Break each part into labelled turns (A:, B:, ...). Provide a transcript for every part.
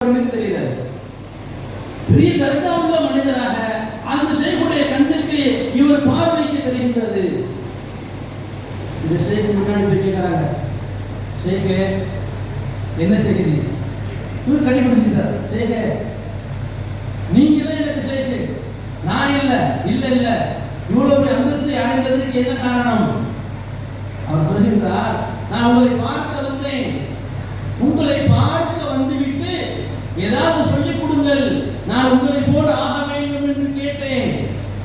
A: தெரியல. பெரிய தர்கா உள்ள மனிதராக அந்த ஷேக்குடைய கண்ணுக்கு இவர் பார்வைக்கு தெரிகின்றது. இந்த ஷேக்கு முன்னாடி போய் கேட்கிறாங்க, ஷேக்கு என்ன செய்தி? இவர் கண்டுபிடிச்சிட்டார், ஷேக்கு நீங்க தான் எனக்கு ஷேக்கு, நான் இல்ல இல்ல இல்ல இவ்வளவு அந்தஸ்தை அடைந்ததற்கு என்ன காரணம்? அவர் சொல்கின்றார், நான் உங்களை பார்க்க வந்தேன், உங்களை பார்க்க வந்துவிட்டு ஏதாவது சொல்லிக் கொடுங்கள், நான் உங்களை போல ஆக வேண்டும் என்று கேட்டேன்.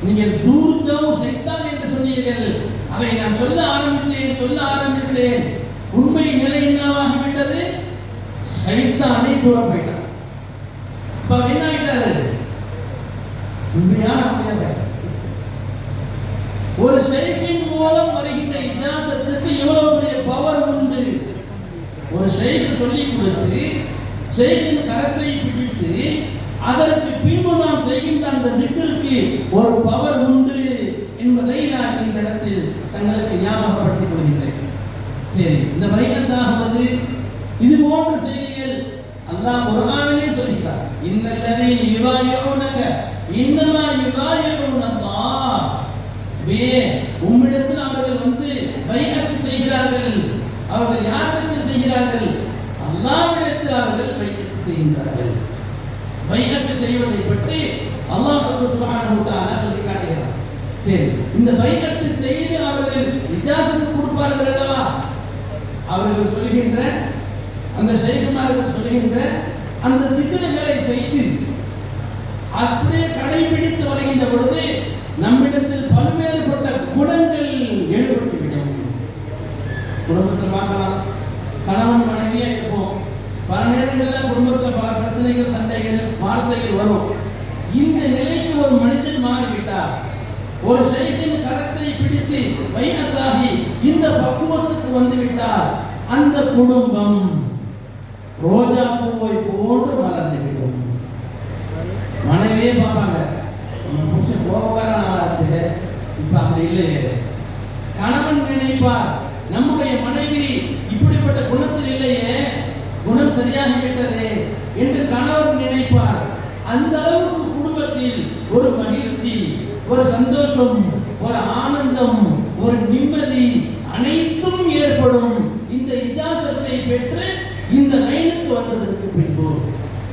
A: நீங்கள் தூர்ஜம் சைத்தான் என்று சொன்னீர்கள். அவை நான் சொல்ல ஆரம்பித்தேன். உண்மை நிலை என்னவாகிவிட்டது? சைத்தானே தூரம் போயிட்டான். இப்ப என்ன ஆயிட்டாரு? உண்மையான ஒரு ஷைக்கின் மூலம் வருகின்ற இஜாசத்துக்கு எவ்வளவு பெரிய பவர் உண்டு. ஒரு ஷைக் சொல்லிக் கொடுத்து ஷைக்கின் கரத்தை பிடித்து அதற்கு பின்பு நாம் செய்கின்ற அந்த திக்ருக்கு ஒரு பவர் உண்டு என்பதை நான் இந்த இடத்தில் தங்களுக்கு ஞாபகப்படுத்திக் கொள்கின்றேன். சரி, இந்த பையத்தாகுவது இது போன்ற செய்திகள் அல்லாஹ் குர்ஆனிலே சொல்கிறார். இன்னல்லதீன யுபாயிஊனக இன்னமா யுபாயிஊனல்லாஹ். உம்மிடத்தில் அவர்கள் வந்து பைஅத் செய்கிறார்கள். அவர்கள் யாருக்கு செய்கிறார்கள்? அல்லாஹ்விடத்தில் அவர்கள் பைஅத் செய்கிறார்கள். பைஅத் செய்வதை பற்றி அல்லாஹ் சுப்ஹானஹு வ தஆலா சொல்லி காட்டுகிறார். சரி, இந்த பைஅத் செய்து அவர்கள் இஜாசத் கொடுப்பார்கள் அல்லவா? அவர்கள் சொல்கின்ற அந்த ஷைഖ்மார்கள் சொல்கின்ற அந்த திக்ருகளை செய்து அப்படியே கடைபிடித்து வருகின்ற பொழுது நம்மிடத்தில் பல்வேறுபட்ட குணங்கள் ஈடுபட்டுவிடும். குடும்பத்தில் பார்க்கலாம், கணவன் மனைவியா இருப்போம், பல நேரங்களில் குடும்பத்தில் பல பிரச்சனைகள், சண்டைகள், வார்த்தைகள் வரும். இந்த நிலைக்கு ஒரு மனிதன் மாறிவிட்டார், ஒரு ஷைக்கின் கரத்தை பிடித்து பைஅத்தாகி இந்த பக்குவத்துக்கு வந்துவிட்டார், அந்த குடும்பம் ரோஜா பூவை போன்று மலர்ந்துவிடும். மனைவியே பார்ப்பாங்க, புருஷன் கோபக்காரனாச்சு, இப்ப அப்படி இல்லையே. கணவன் நினைப்பார், நம்முடைய மனைவி இப்படிப்பட்ட குணத்தில் இல்லையே, குணம் சரியாகிவிட்டதே என்று கணவர் நினைப்பார். அந்த அளவுக்கு குடும்பத்தில் ஒரு மகிழ்ச்சி, ஒரு சந்தோஷம், ஒரு ஆனந்தம், ஒரு நிம்மதி,